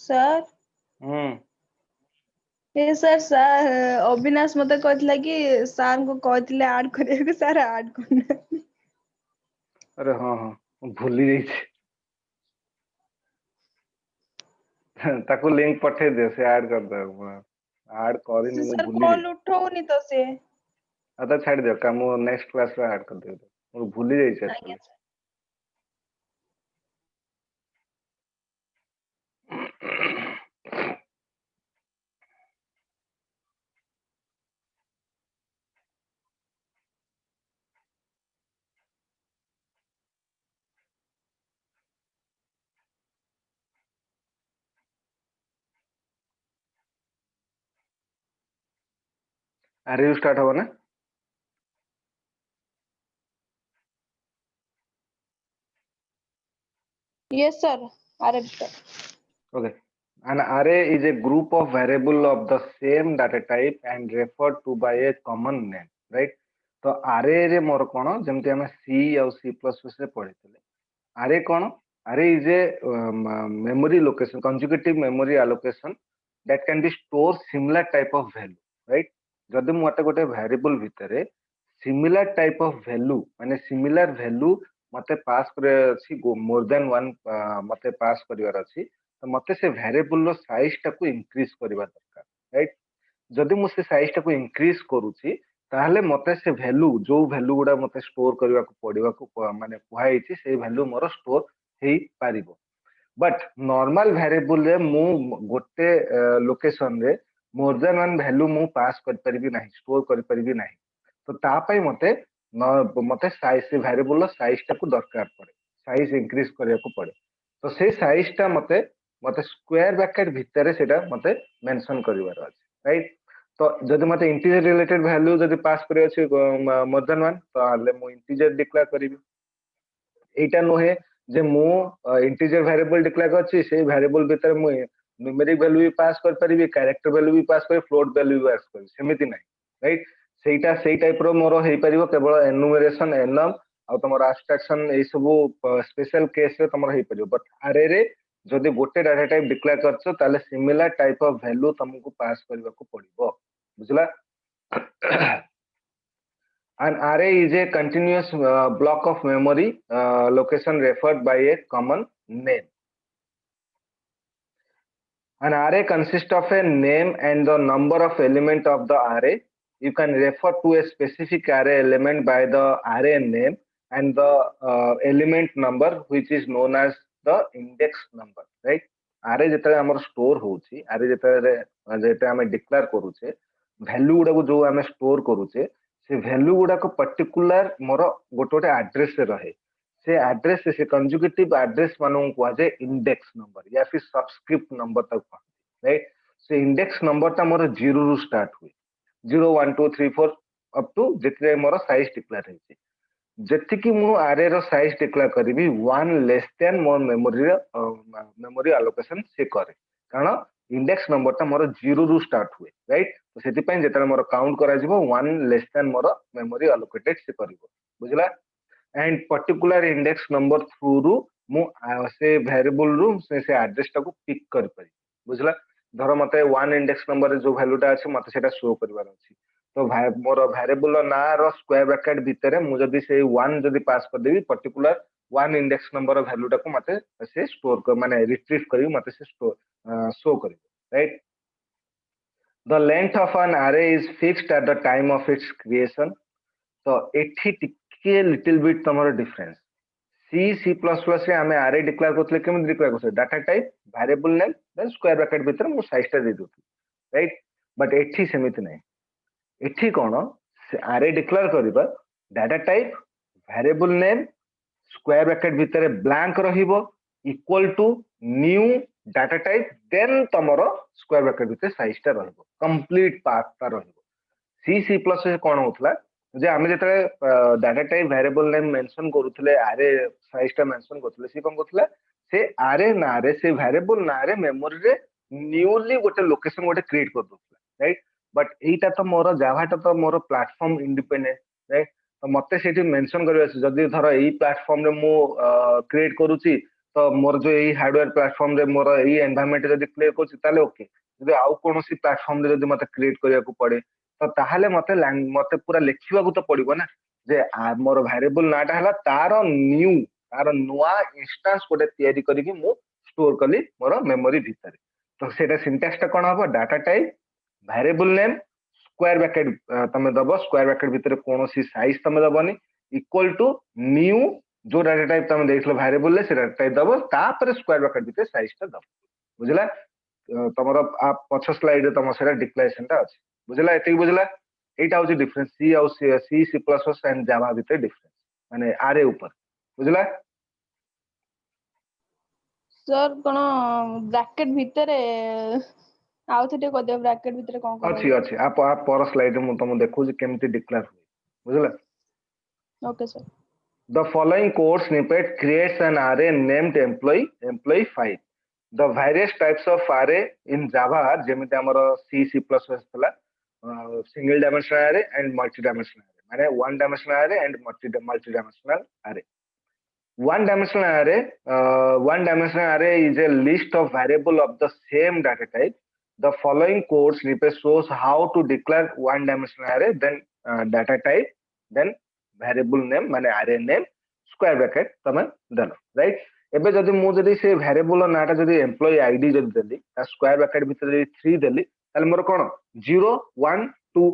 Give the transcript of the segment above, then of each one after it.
Sir हम्म ये sir Avinash मते कहथिला कि सर को कहथिले ऐड करिया को सर ऐड करना। अरे हाँ हाँ भूली जाइए ताको लिंक पठे दे से ऐड कर दे ऐड करिनी मु सर भूली कॉल जाइए उठाउनी तो से। अच्छा छाड़ दियो का मु नेक्स्ट क्लास रे ऐड कर दे मु भूली जाइए आज्ञा एक्चुअली सर। अरे यू स्टार्ट हो ना यस सर अरे sir okay an array is a group of variable of the same data type and referred to by a common name right तो array रे मोर कोन जेमति हम C और C++ रे पढितले array cone array is a memory location consecutive memory allocation that can be store similar type of value right जदि मते गोटे variable भितरे similar type of value माने similar value मते पास करे अछि मोर देन वन मते पास करिवार अछि तो मते से वेरिएबल रो साइज टाको इंक्रीज करबा दरकार राइट जदि मु से साइज टाको इंक्रीज करूची ताहले मते से वैल्यू जो वैल्यू गुडा मते स्टोर करबा को पडिबा को माने कुहाई छि से वैल्यू मोर स्टोर हेई पारिबो बट नॉर्मल वेरिएबल रे मु गोटे लोकेशन रे मोर देन वन वैल्यू मु पास कर परिबी नाही स्टोर कर परिबी नाही तो ता पई मते साइज से वेरिएबल रो साइज टाको दरकार पड़े साइज इंक्रीज करिया को पड़े तो से साइज टा मते मते स्क्वायर ब्रैकेट भितरे सेटा मते मेंशन करिवार अछि राइट तो जदि मते इंटीजर रिलेटेड वैल्यू जदि पास करे अछि मोर देन वन तो आले मु इंटीजर डिक्लेयर करिबी एटा नहे जे मु इंटीजर वेरिएबल डिक्लेयर करछि से वेरिएबल भितर मु न्यूमेरिक वैल्यू भी पास कर परिबी कैरेक्टर वैल्यू भी पास कर फ्लोट वैल्यू भी पास कर सेमिति नाही राइट सेटा सेई टाइप रो मोर हेई परिबो केवल एनुमरेशन एनम आ तमर एब्स्ट्रैक्शन ए सब स्पेशल केस रे तमर हेई परिबो बट अरे रे जदि गोटे डाटा टाइप डिक्लेयर करछो ताले सिमिलर टाइप ऑफ वैल्यू तुमको पास करबा को पड़िबो बुझला An array is a continuous block of memory location referred by a common name. An array consists of a name and the number of element of the array. You can refer to a specific array element by the array name and the element number which is known as the index number, right? Array जेतले हमर store होउची array जेते हमें declare करूचे value गुडा को जो हमें store करूचे से वैल्यू गुडा को पर्टिकुलर मोर गोटे एड्रेस रे रहे से एड्रेस से कंजुगेटिव एड्रेस मानू को जे इंडेक्स नंबर या फिर सबस्क्रिप्ट नंबर तक राइट से इंडेक्स नंबर ता मोर 0 रु स्टार्ट हुए 0 1 2 3 4 अप टू जेते मोर साइज डिक्लेयर हेछि जेति कि मु array रो साइज डिक्लेयर करबी 1 लेस देन मोर मेमोरी एलोकेशन से करे कारण इंडेक्स नंबर ता मोर 0 रु स्टार्ट हुए राइट तो सेति पय जेतले मोर काउंट करा जिवो 1 लेस देन मोर मेमोरी एलोकेटेड से करबो बुझला and particular index number through रु मु से वेरिएबल रु से एड्रेस टाको पिक कर पारि बुझला धर मते 1 इंडेक्स नंबर जो वैल्यूटा अछि मते सेटा शो करबार अछि तो मोर वेरिएबल ना रो स्क्वायर ब्रैकेट भितरे मु जदी से 1 जदी पास कर देबी पर्टिकुलर 1 इंडेक्स नंबर वैल्यू टाको मते से स्टोर कर माने रिट्रीव करी मते से स्टोर शो करी right the length of an array is fixed at the time of its creation तो एठी टिके लिटिल बिट तमर डिफरेंस C++ रे हमें array डिक्लेयर करथले केम डिक्लेयर करथले data type variable name then square bracket भीतर मु साइज टा दे दोथि राइट बट एठी सेमिति नै एठी कोन array डिक्लेयर करबा data type variable name square bracket भीतर ब्लैंक रहिबो equal to new data type then तमरो स्क्वायर ब्रैकेट भीतर साइज टा रहिबो कंप्लीट पाथ ता रहिबो C++ से कोन होतला जे आमे जेतले data type variable name mention करूथले array साइज टा मेंशन करूथले सी कोन करूथले से array ना रे से वेरिएबल ना रे मेमोरी रे न्यूली गोटे लोकेशन गोटे क्रिएट कर दोथले राइट बट एटा तो मोर जावा टा तो मोर प्लेटफॉर्म इंडिपेंडेंट राइट तो मते सेठी मेंशन करबे जदी धर एई प्लेटफॉर्म रे मु क्रिएट करूची तो मोर जो यही हार्डवेयर प्लेटफॉर्म रे मोर यही एनवायरनमेंट जदी क्लियर करछि ताले ओके जदी आउ कोनोसी प्लेटफॉर्म रे जदी मते क्रिएट करिया को पड़े तो ताहाले मते पूरा लिखिबा को तो पड़िबो ना जे मोर वेरिएबल नाटा हला तार नुआ इंस्टेंस कोटे तयारी करिकि मु स्टोर कली मोर मेमोरी भीतर तो सेटा सिंटैक्स टा कोन हबो data type variable name square bracket तमे दबो स्क्वायर ब्रैकेट भीतर कोनोसी साइज तमे दबोनी इक्वल टू न्यू जो डाटा टाइप तमे देखलो वेरिएबल ले से डाटा टाइप दबो तापर स्क्वायर ब्रैकेट भीतर साइज टा दबो बुझला तमरो आप पछ स्लाइड रे तम सेटा डिक्लेरेशन टा अछि बुझला एते बुझला एटा होची डिफरेंस सी और सी सी प्लस प्लस एंड जावा भीतर डिफरेंस माने आरे ऊपर बुझला सर कोन ब्रैकेट भितरे आउ थे को दे ब्रैकेट भितरे कोन कोन अछि अछि आप पर स्लाइड मु तम देखु जे केमति डिक्लेयर हुई बुझला okay sir The following code snippet creates an array named employee 5. The various types of array in Java are जेमिति हमर C C++ थला single dimensional array and multi-dimensional array माने one dimensional array and multi-dimensional array. One dimensional array is a list of variable of the same data type. The following code snippet shows how to declare one dimensional array, then data type, then variable name माने array name square bracket तमे देलो right एबे जदी मु जदी से variable नाटा जदी employ ID जदी देली ता स्क्वायर ब्रैकेट भीतर जदी 3 देली ताले मोर कोन 0 1 2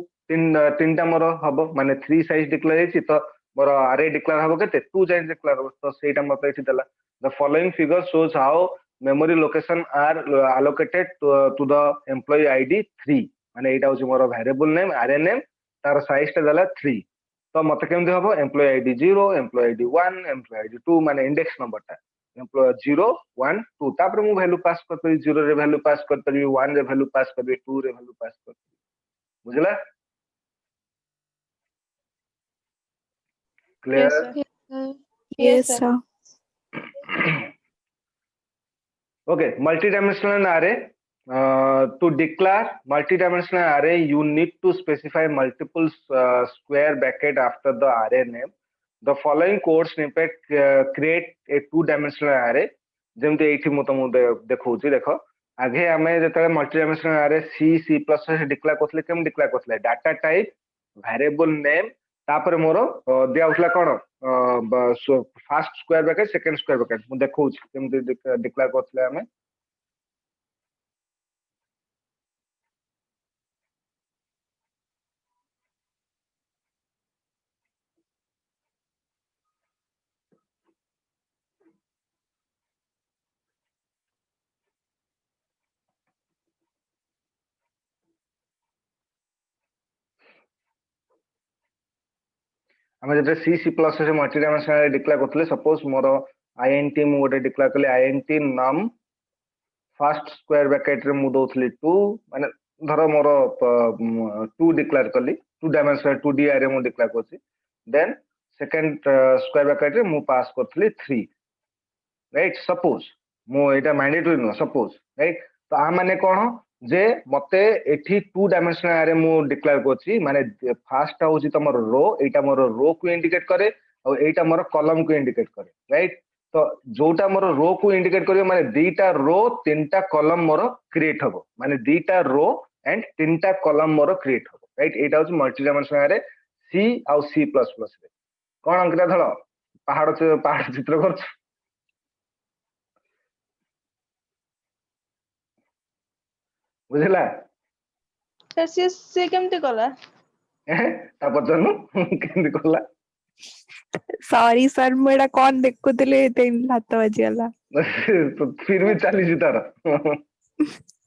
तीनटा मोर हबो माने 3 साइज डिक्लेयर हेछि तो मोर array डिक्लेयर हबो केते 2 साइज डिक्लेयर हबो तो सेटा मते एठी देला the following figure shows how memory location are allocated to the employee id 3 माने एटा होछि मोर वेरिएबल नेम array नेम तार साइज ता देला 3 तो मत केमती हम employee ID 0 employee ID 1 employee ID 2 माने इंडेक्स नंबर टा एम्प्लॉय 0 1 2 तापर मु वैल्यू पास कर परी 0 रे वैल्यू पास कर परी 1 रे वैल्यू पास कर परी 2 रे वैल्यू पास कर परी बुझला clear yes sir okay multi-dimensional array to declare multi-dimensional array you need to specify multiple square bracket after the array name the following code snippet create a two-dimensional array जेमते एठी मु तमु देखौची देखो आगे हमें जतले multi-dimensional array c c++ से डिक्लेयर करथले केम डिक्लेयर करथले डाटा टाइप वेरिएबल नेम तापर मोर दिया उठला कोन first square bracket second square bracket मु देखौची केमते डिक्लेयर करथले हमें हमें जब सी सी प्लस से मल्टी डायमेंशनल डिक्लेयर करथले सपोज मोर int मु गोटे डिक्लेयर करले int num first square bracket रे मु दोथली 2 माने धरो मोर 2 डिक्लेयर करली 2 डायमेंशनल 2d array मु डिक्लेयर करछि देन सेकंड स्क्वायर ब्रैकेट रे मु पास करथली 3 राइट सपोज मु एटा मैंडेटरी नो सपोज राइट तो आ माने कोन जे मते एठी 2 डायमेंशनल array मु डिक्लेयर करछि माने फर्स्ट होछि तमर रो एटा मोर रो को इंडिकेट करे और एटा मोर कॉलम को इंडिकेट करे राइट तो जोटा मोर रो को इंडिकेट करियो माने दीटा रो तीनटा कॉलम मोर क्रिएट हबो माने दीटा रो एंड तीनटा कॉलम मोर क्रिएट हबो राइट एटा होछि मल्टी डायमेंशनल array सी और सी प्लस प्लस रे कोन अंकिता धळ पहाड़ चित्र करछ बुझला सर से केमते कला ता पचनु केमति करला सॉरी सर मेरा कौन देखुतले तेन हाथ बजी गला तो फिर भी चली तार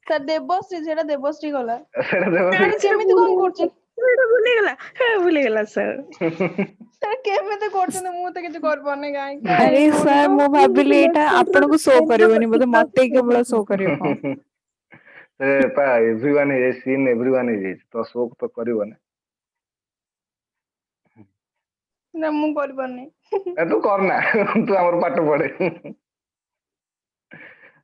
सर देवश्री सेटा देवश्री कला सेटा देवश्री केमिति कोन करछ भूली गला सर सर केमिति करछन मु त किछ कर पाने गाय अरे सर मो भाबिली एटा आपन को शो करबनी बोले मते केवल शो करियो ए पा everyone is seen everyone is तो शो तो करिवो ना ना मु कर पाने ए तू करना तू हमर पाठ पढे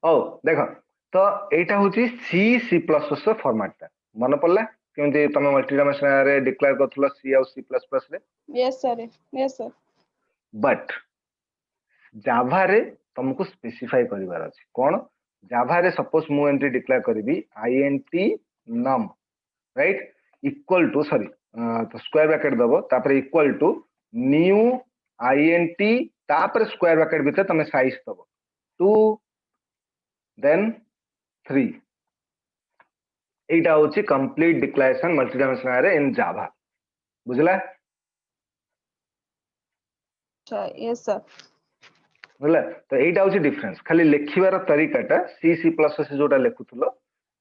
ओ देखो तो एटा होची सी सी प्लस प्लस फॉर्मेट ता मन पड़ला केमति तमे मल्टी डायमेंशनल रे डिक्लेयर करथलो सी और सी प्लस प्लस रे यस सर बट जावा रे तुमको स्पेसिफाई करिवार अछि कोन जावा रे सपोज मु एंट्री डिक्लेयर करबी int num right equal to sorry तो स्क्वायर ब्रैकेट दबो तापर इक्वल टू न्यू int तापर स्क्वायर ब्रैकेट भीतर तमे साइज दबो 2 देन 3 एटा होची complete declaration multi dimensional array in Java बुझला अच्छा यस सर बुझला तो एटा होची डिफरेंस खाली लेखिबार तरीकाटा सी सी प्लस से जोटा लेखुथलो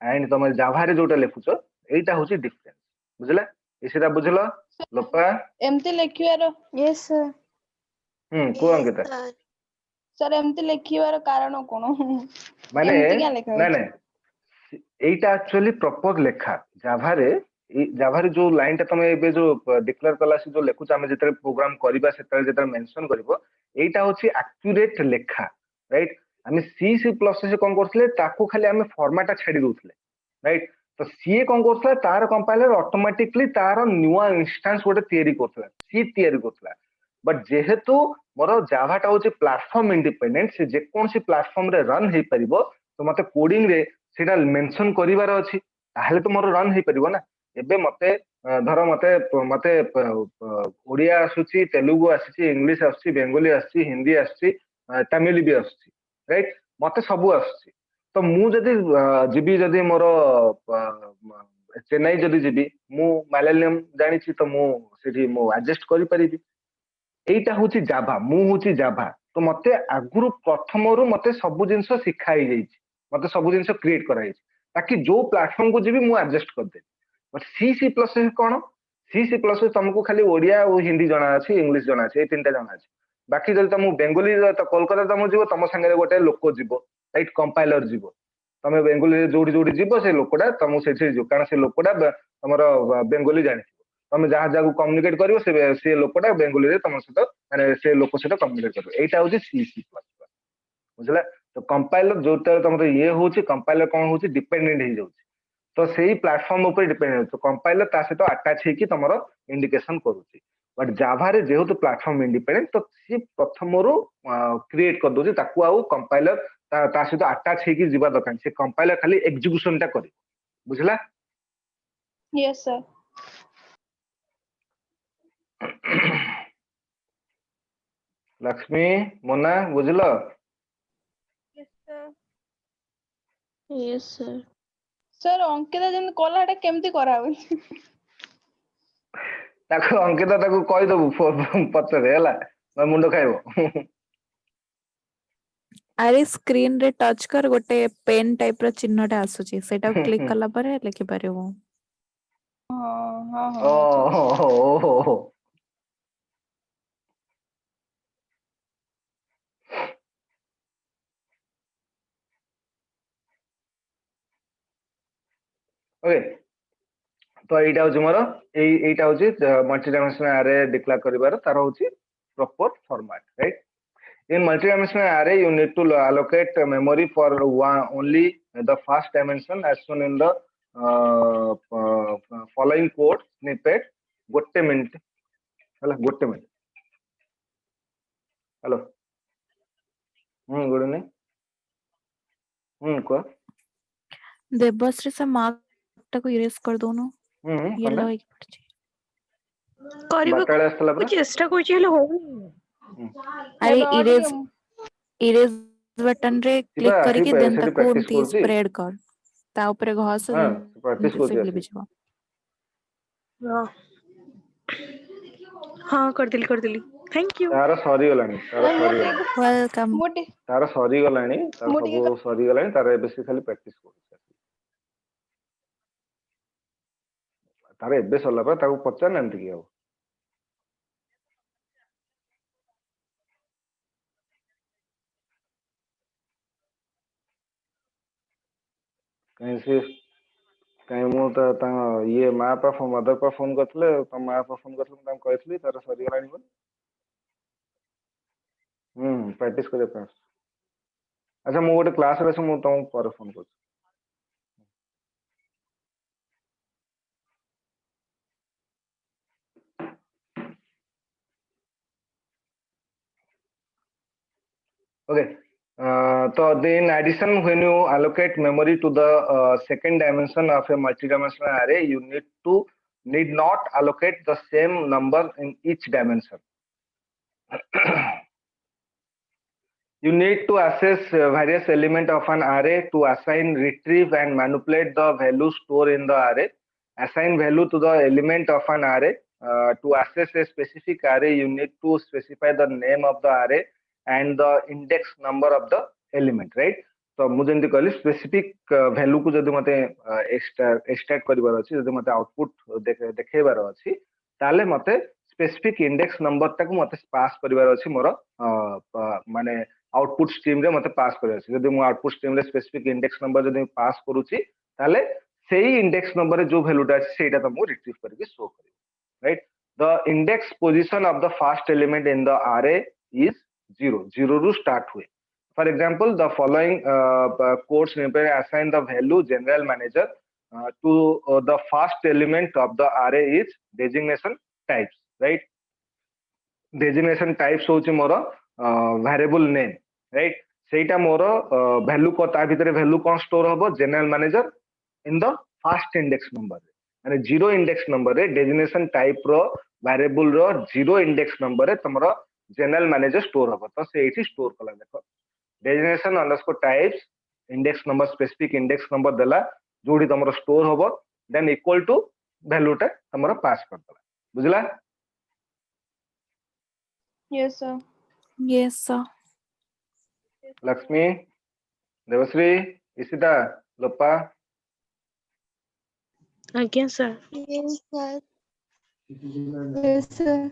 एंड तुम जावा रे जोटा लेखुछो एटा होची डिफरेंस बुझला एसेटा बुझलो लोपा एमती लेखिवार यस सर को अंकिता सर एमती लेखिवार कारण कोन माने एमती क्या लेखा ना होची ना एटा एक्चुअली प्रॉपर लेखा जावा रे जो लाइन टा तमे एबे जो डिक्लेयर कला से जो लेखुछ हम जेतरे प्रोग्राम करबा सेतरे जेतरे मेंशन करबो एटा होची एक्यूरेट लेखा राइट हम सी सी प्लस से कोन करथले ताको खाली हम फॉर्मेट छाडी दोथले राइट तो सी कोन करथला तार कंपाइलर ऑटोमेटिकली तार न्यूआ इंस्टेंस गोटे तयारी करथला सी तयारी करथला बट जेहेतु मोर जावाटा होची प्लेटफॉर्म इंडिपेंडेंट से जे कोन सी प्लेटफॉर्म रे रन हे परिबो तो मते कोडिंग रे सेटा मेंशन करिवार अछि ताहले तो मोर रन हे परिबो ना एबे मते धर मते मते ओडिया आसुची तेलुगु आसुची इंग्लिश आसुची बेंगोली आसुची हिंदी आसुची तमिल भी आसुची राइट मते सबु आसुची तो मु जदी जिबी जदी मोर चेन्नई जदी जिबी मु मलयालम जानि छी तो मु सेठी मु एडजस्ट करि परिबी एटा होची जाभा मु होची जाभा तो मते आगुरु प्रथमरु मते सब जिंस सिखाई जाईची मते सब जिंस क्रिएट कराई ताकि जो प्लेटफॉर्म को जीबी मु एडजस्ट कर दे बट सी सी प्लस कोन सी सी प्लस तुमको खाली ओडिया और हिंदी जाना अछि इंग्लिश जाना अछि ए तीनटा जाना अछि बाकी जदी तुम बेंगोली तो कोलकाता तुम जीवो तुम संगे गोटे लोक जीवो राइट कंपाइलर जीवो तमे बेंगोली जोडी जोडी जीवो से लोकडा तुम सेठी जो कारण से लोकडा तमरो बेंगोली जानि तमे जहां जहां कम्युनिकेट करिवो से लोकटा बेंगोली रे तम सहित माने से लोक सहित कम्युनिकेट करिवो एटा होची सी सी प्लस बुझला तो कंपाइलर जोटा तमरो ये होची कंपाइलर कोन होची डिपेंडेंट हे जाउची तो सेही प्लेटफॉर्म ऊपर डिपेंडेंट तो कंपाइलर ता सहित अटैच हे कि तमरो इंडिकेशन करूची बट जावा रे जेहेतु प्लेटफॉर्म इंडिपेंडेंट तो सी प्रथमरु क्रिएट कर दोची ताकू आउ कंपाइलर ता सहित अटैच हे कि जीवा दरकार से कंपाइलर खाली एग्जीक्यूशन ता करे बुझला यस सर लक्ष्मी मोना बुझलो yes sir yes sir sir Ankita जन कोलाटा केमती करा होई ताको अंकिता ताको कहि दबु पछरे हला मुंडो खाइबो अरे स्क्रीन रे टच कर गोटे पेन टाइप रो चिन्हटा आसुची सेटा क्लिक कला परे लिखि पारिबो हां ओ हां ठीक हो हो हो ओके तो एटा होची मोर एटा होची मल्टी डायमेंशनल एरे डिक्लेयर करिवार तार होची proper format right in multi-dimensional array you need to allocate memory for only the first dimension as shown in the following code snippet gotte minute hala gotte minute hello good evening को देवश्री से mark टाको erase कर दोनो yellow कमे होई पड़ची बाटाळे असला ମୁଁ परा ଚେଷ୍ଟା କରୁଛି ହେଲେ ହଉନି अरे ଏବେ इरेज ଟିକେ इरेज बटन रे शिवा क्लिक करिके देन सेठी ताको प्रैक्टिस उनती करची स्प्रेड कर ता ऊपर घस हां प्रैक्टिस एमती करची से आसी लिबिଯିବ ହଁ ହଁ କରିଦେଲି ଥ୍ୟାଙ୍କ ୟୁ तार सरी गलानी वेलकम मोटे तार सरी गलानी तार ମୁଁ ଟିକେ सब सरी गलानी तार एबे से खाली प्रैक्टिस करची तार एबे सरला परा ताको पचार नांती कि अब कहीं से कहीं मु तो ये माँ पा फोन मदर पा फोन करथिले तो माँ पा फोन करथिले मैं कहथली तार सरी गलानी बोल प्रैक्टिस करे पास अच्छा मु गोटे क्लास रे मु तुम पर फोन कर okay So in addition, when you allocate memory to the second dimension of a multidimensional array, you need not allocate the same number in each dimension. You need to access various elements of an array to assign, retrieve, and manipulate the value stored in the array. Assign value to the element of an array. To access a specific array, you need to specify the name of the array and the index number of the element, right? तो मुझे जमी कहली specific value को जब मत extract कर जब मत आउटपुट देखेबार अच्छी ताले मते स्पेसिफिक इंडेक्स नंबर तक मते पास करिवार अछि मोर माने आउटपुट स्ट्रीम रे मते पास करिवार अछि जदि मु आउटपुट स्ट्रीम रे स्पेसिफिक इंडेक्स नंबर जदि पास करूची ताले सेही इंडेक्स नंबर रे जो वैल्यूटा अछि सेटा तुमको रिट्रीव करके शो करिवो right the index position of the first element in the array is 0 रू स्टार्ट हुए. For example, the following codes assign the value general manager to the first element of the array is designation types, right? Designation types होची मोर variable name, right? सेटा मोर value को ता भीतर value कौन store होबो general manager in the first index number माने 0 index number रे designation type रो variable रो 0 index number रे तमरो general manager store होबो तो से एठी store कला देखो designation underscore types index number specific index number देला जोड़ी तमरो store होबो then equal to value टा तमरो pass कर देला बुझला. Yes sir. Yes sir. Lakshmi Devshri इसिता Lopa Again, sir. Yes sir. Yes sir.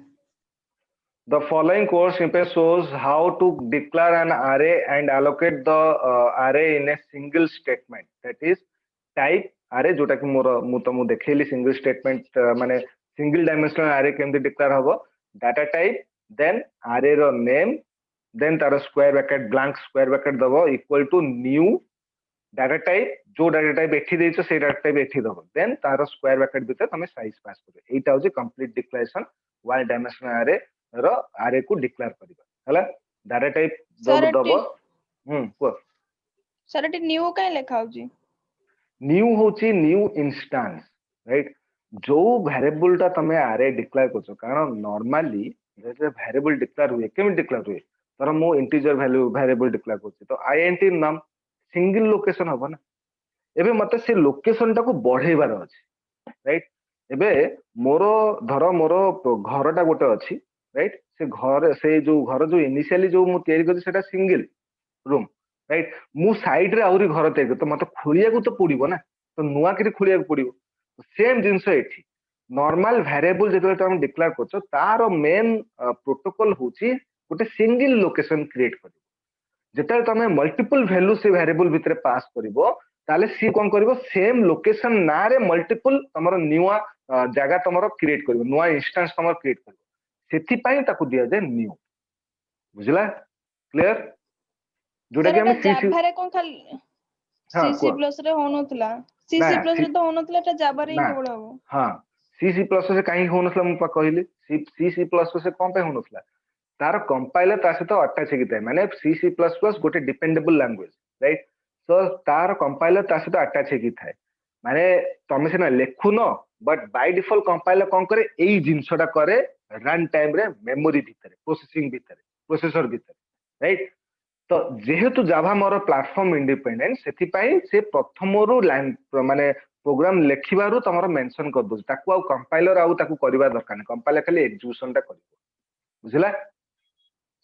The following course snippet shows how to declare an array and allocate the array in a single statement. That is type array जोटा कि मोर मु तो मु देखेली single statement माने single dimensional array केमती declare हबो data type then array रो name then तार square bracket blank square bracket दबो equal to new data type जो data type एठी देइछो से data type एठी दबो then तार square bracket भीतर तमे size पास करो एटा होची complete declaration one dimensional array रो array को declare करिबा हला data type Sir, दबो को सर एटी न्यू काई लेखा होची न्यू होची न्यू इंस्टेंस राइट जो वेरिएबल ता तमे array declare करछो कारण नॉर्मली जैसे वेरिएबल declare हुए केम declare हुए तर मो इंटीजर वैल्यू वेरिएबल declare करछी तो int नाम सिंगल लोकेशन हबो ना एबे मते से लोकेशन टा को बढ़ेबार अछि राइट एबे मोरो धरो मोरो घरटा गोटे अछि राइट से जो घर जो इनिशियली जो मु तयारी करछी सेटा सिंगल रूम राइट मु साइड रे आउरी घर तयारी तो मते खोलिया को तो पड़िबो ना तो नुआ करी खोलिया को पड़िबो सेम जिंस एठी नॉर्मल वेरिएबल जेतो हम डिक्लेयर करछो तारो मेन प्रोटोकॉल होची गोटे सिंगल लोकेशन क्रिएट करिवो जेता तमे मल्टीपल वैल्यू से वेरिएबल भितरे पास करिवो ताले सी कोन करिवो सेम लोकेशन ना रे मल्टीपल तमरो न्यूआ जगह तमरो क्रिएट करिवो नुआ इंस्टेंस तमरो क्रिएट करिवो सेति पई ताकू दिया जाय न्यू बुझला क्लियर जोटा कि हम जाभा रे कोन खाली सीसी प्लस रे होनोतला सीसी प्लस रे तो होनोतला एटा जाभा रे ही केवल हबो हां सीसी प्लस से काई होनोतला मु पा कहली सीसी प्लस से कोन पे होनोतला तार कंपाइलर ता सहित अटैच हेकी थाए माने C++ गोटे डिपेंडेबल लैंग्वेज राइट सो तार कंपाइलर ता सहित अटैच हेकी थाए माने तमे सिना लेखुन बट बाय डिफॉल्ट कंपाइलर कोन करे एई जिंसटा करे रन टाइम रे मेमोरी भीतर प्रोसेसिंग भीतर प्रोसेसर भीतर राइट तो जेहेतु जावा मोर प्लेटफॉर्म इंडिपेंडेंट सेति पई से प्रथम रु माने प्रोग्राम लेखिबारु तमरो मेंशन कर दो ताकू आ कंपाइलर आ ताकू करबा दरकार नै कंपाइलर खाली एग्जीक्यूशन टा करबो बुझला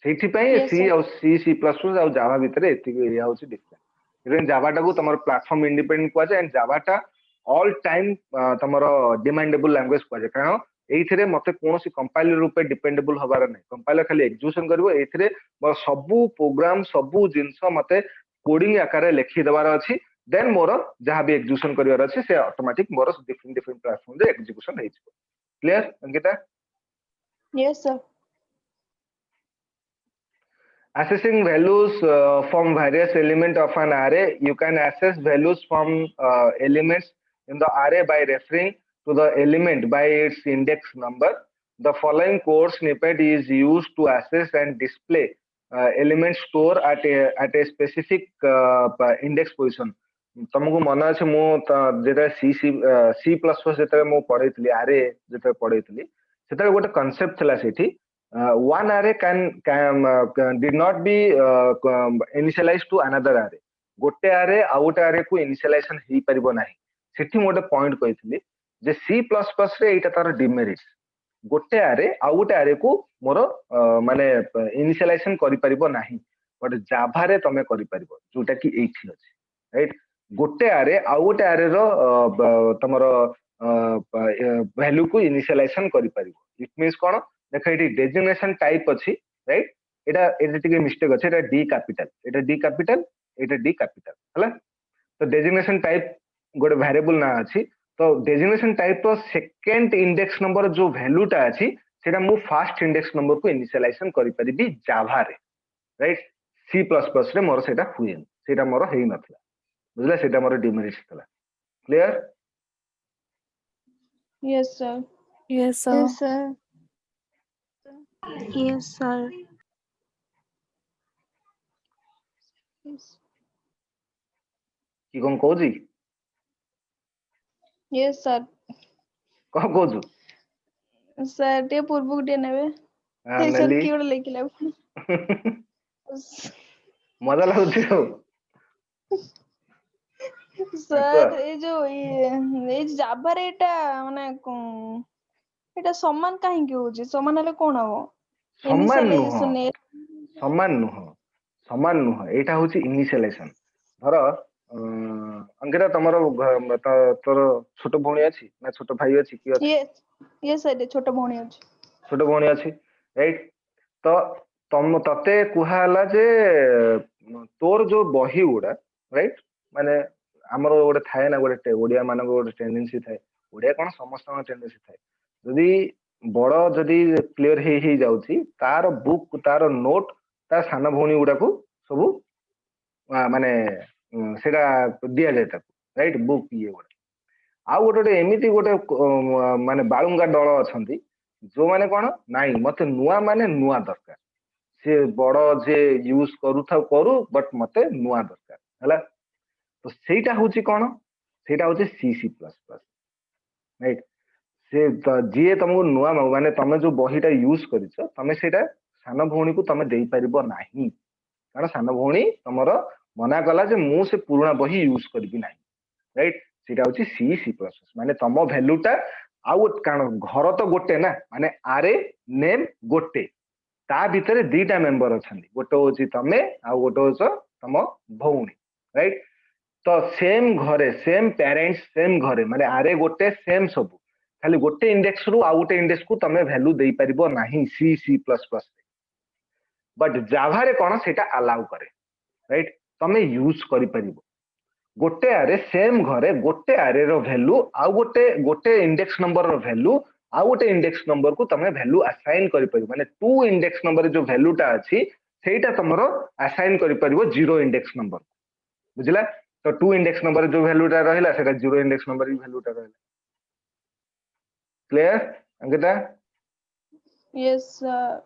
सेठी पई सी और सी प्लस प्लस और जावा भीतर एति एरिया होची डिफरेंट इवन जावा टा को तमरो प्लेटफॉर्म इंडिपेंडेंट को एंड जावा टा ऑल टाइम तमरो डिमांडेबल लैंग्वेज को कारण एइथिरे मते कोनोसी कंपाइलर रूपे डिपेंडेबल हबार नै कंपाइलर खाली एग्जीक्यूशन करबो एइथिरे मोर सबु प्रोग्राम सबु जिंस मते कोडिंग आकार लेखि देबार अछि देन मोर जहां भी एग्जीक्यूशन करिवार अछि से ऑटोमेटिक मोर डिफरेंट प्लेटफॉर्म रे एग्जीक्यूशन हेइ छ clear Ankita yes sir Accessing values from various elements of an array, you can access values from elements in the array by referring to the element by its index number. The following code snippet is used to access and display element store at a specific index position. तुमको मन अच्छे मु जेते C plus plus जेते मु पढैतली आरे जेते पढैतली सेते गोटे कांसेप्ट थला सेठी one array did not be initialized to another array. गोटे array आउ गोटे array को initialization हेई परिबो नाही सेठी मोटे पॉइंट कहितली जे C++ रे एटा तार डिमेरिट्स गोटे array आउ गोटे array को मोर माने इनिशियलाइजेशन करि परिबो नाही बट जाभा रे तमे करि परिबो जोटा कि एठी अछि राइट गोटे array आउ गोटे array रो तमरो वैल्यू को इनिशियलाइजेशन करि परिबो इट मींस कोन देख ये डेजिग्नेशन टाइप अच्छी राइट एटा मिस्टेक अच्छे डी कैपिटल एटा डी कैपिटल हला तो डेजिग्नेशन टाइप गोटे वेरिएबल ना अच्छी तो डेजिग्नेशन टाइप रो सेकंड इंडेक्स नंबर जो वैल्यूटा अच्छी सेटा मु फर्स्ट इंडेक्स नंबर को इनिशियलाइजेशन करि परिबी जावा रे राइट C++ रे मोर सेटा हुएन सेटा मोर हेई नथला बुझला सेटा मोर डिमेरिट्स थला clear Yes, sir. Yes, sir. Yes, sir. Yes, sir. Yes. की कोन कहूजी Yes, sir. कह कहूजु Sir, टे पूर्व गुटे नेबे हां सर नली की ओड लेकिला मजा लाଗୁଛି ଆଉ सर ए जो ए जाभा रे एटा माने एटा समान काहे की होची समान हेले कोन हबो समान नुह एटा होची इनिशियलाइजेशन धर अंकिता तमरो तोर छोट भौणी अछि ना छोट भाई अछि की अछि ये सर छोट भौणी अछि राइट तो तम तते कुहाला जे तोर जो बही उडा राइट माने हमरो गोटे थाए ना गोटे ओडिया मानको गोटे टेंडेंसी थाए ओडिया कोन समस्त टेंडेंसी थाए जदी बड़ जदी क्लियर हे जाउची तार बुक तार नोट तार सान भौणी गुडा को सब माने सेटा दिया जाय ताको राइट बुक ये गुडा आ गोटे एमिति गोटे माने बाळुंगा दल अछंती जो माने कोन नाही मते नुआ माने नुआ दरकार से बड़ जे यूज करू था करू बट मते नुआ दरकार हला तो सेटा होची कोन सेटा होची C++ राइट से जी तुमको नुआ माने तमे जो बहीटा यूज करिछ तमे सेटा सान भौणी को तमे देई परिबो नाही कारण सान भौणी तमर मना कला जे मु से पुराना बही यूज करबी नाही राइट सेटा होची C++ माने तम वैल्यूटा आउ कारण घर तो गोटे ना माने आरे नेम गोटे ता भितरे दीटा मेंबर अछंती गोटे होची तमे आ गोटे होच तम भौणी राइट तो सेम घरे सेम पेरेंट्स सेम घरे माने आरे गोटे सेम सब खाली गोटे इंडेक्स रु आ गोटे इंडेक्स को तमे वैल्यू देई परिबो नाही C++ बट जावा रे कोन सेटा अलाउ करे राइट तमे यूज करि परिबो गोटे आरे सेम घरे गोटे आरे रो वैल्यू आ गोटे इंडेक्स नंबर रो वैल्यू आ गोटे इंडेक्स नंबर को तमे वैल्यू असाइन करि परिबो माने 2 इंडेक्स नंबर जो वैल्यूटा अछि सेटा तमरो असाइन करि परिबो 0 इंडेक्स नंबर बुझला तो 2 इंडेक्स नंबर जो वैल्यूटा रहला सेटा 0 इंडेक्स नंबर की वैल्यूटा रहला क्लियर अंकिता यस सर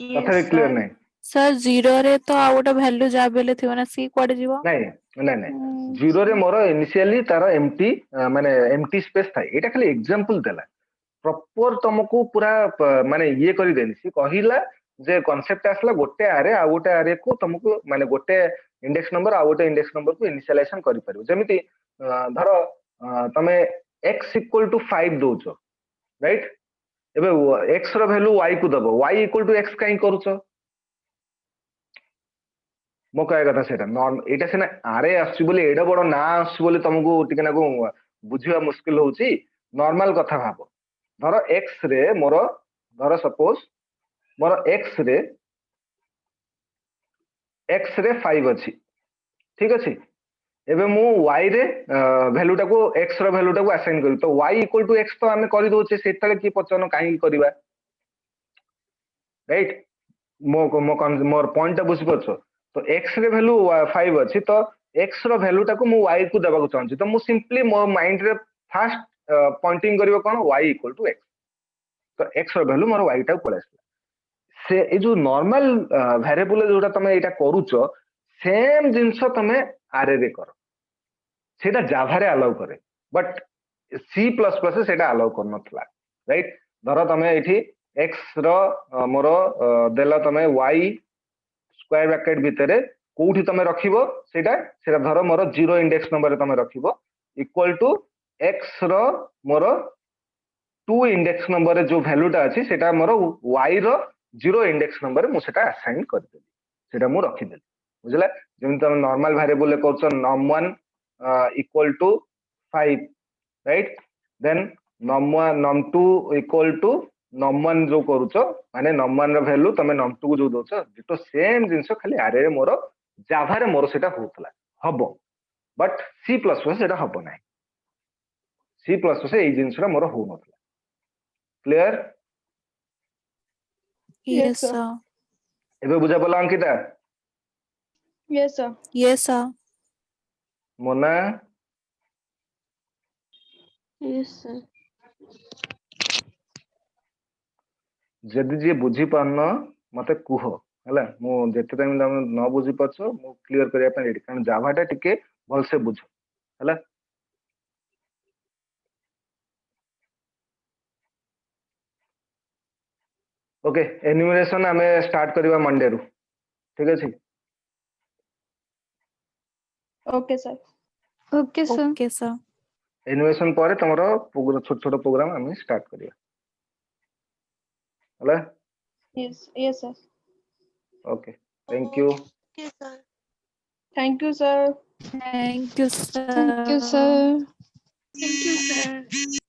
कथा क्लियर नहीं सर 0 रे तो आ गोटे वैल्यू जा बेले थिबो ना सी कोड जीवो नहीं 0 रे मोर इनिशियली तार एम्प्टी माने एम्प्टी स्पेस था एटा खाली एग्जांपल देला प्रॉपर तुमको पूरा माने ये करि देनी सी कहिला जे कांसेप्ट आसला गोटे आरे आ गोटे आरे को तुमको माने गोटे इंडेक्स नंबर आ गोटे इंडेक्स नंबर को इनिशियलाइजेशन करि परिबो जेमिति धरो तमे x = 5 दोचो राइट एबे x रो वैल्यू y को दबो y = x काई करूचो मो कहे कथा सेटा नॉन एटा सेना आरे आसी बोली एडा बड़ ना आसी बोली तुमको टिके ना को बुझिया मुश्किल होची नॉर्मल कथा भाबो धरो x रे मोर धरो सपोज मोर x रे 5 अछि ठीक अछि एबे मु y रे वैल्यूटा को x रो वैल्यूटा को असाइन करी तो y = x तो हमें करि दोचे सेतले की पचन काई करबा राइट मोर पॉइंट बुझ परछो तो x रे वैल्यू 5 अछि तो x रो वैल्यूटा को मु y को देबा को चाहूची तो मु सिंपली मो माइंड रे फर्स्ट पॉइंटिंग करिवो कोन y = x तो x रो वैल्यू मोर y टा पळेसला से ए जो नॉर्मल वेरिएबल जोटा तमे एटा करूछ सेम जिंस तमे आरे रे करो सेटा जावा रे अलाउ करे बट C++ सेटा अलाउ कर नथला राइट धर तमे एठी x रो मोर देला तमे y स्क्वायर ब्रैकेट भितरे कोठी तमे रखिबो सेटा सेटा धर मोर 0 इंडेक्स नंबर तमे रखिबो इक्वल टू x रो मोर 2 इंडेक्स नंबर जो वैल्यूटा अछि सेटा मोर y रो 0 इंडेक्स नंबर मु सेटा असाइन कर देली सेटा मु रखि देली बुझला जेम तमे नॉर्मल वेरिएबल करछ num1 equal to 5 right then num2 equal to num1 जो करूछ माने num1 रो वैल्यू तमे num2 को जो दोछ डिटो सेम जिंस खाली आरे रे मोर जावा रे मोर सेटा होतला हबो बट C++ सेटा हबो नै C++ ए जिंस रा मोर हो नथला क्लियर Yes, sir. sir. एबे बुझा पला Ankita Yes, sir. Yes, sir. Mona Yes, sir. जदि जे बुझी पारन मते कुह हला मु जेते टाइम तमे न बुझी पाछो मु क्लियर करिया पे रेडी कारण जावा टा टिके भल से बुझ हला ओके एन्यूमरेशन हमें स्टार्ट करबा मंडे रु ठीक अछि Okay, sir. Okay, sir. Okay, sir. Enumeration पर तमरो छोट छोट प्रोग्राम हमें स्टार्ट करिया हला Yes, yes, sir. Okay thank you Okay, sir. Thank you, sir. Thank you, sir. Thank you, sir. Thank you, sir.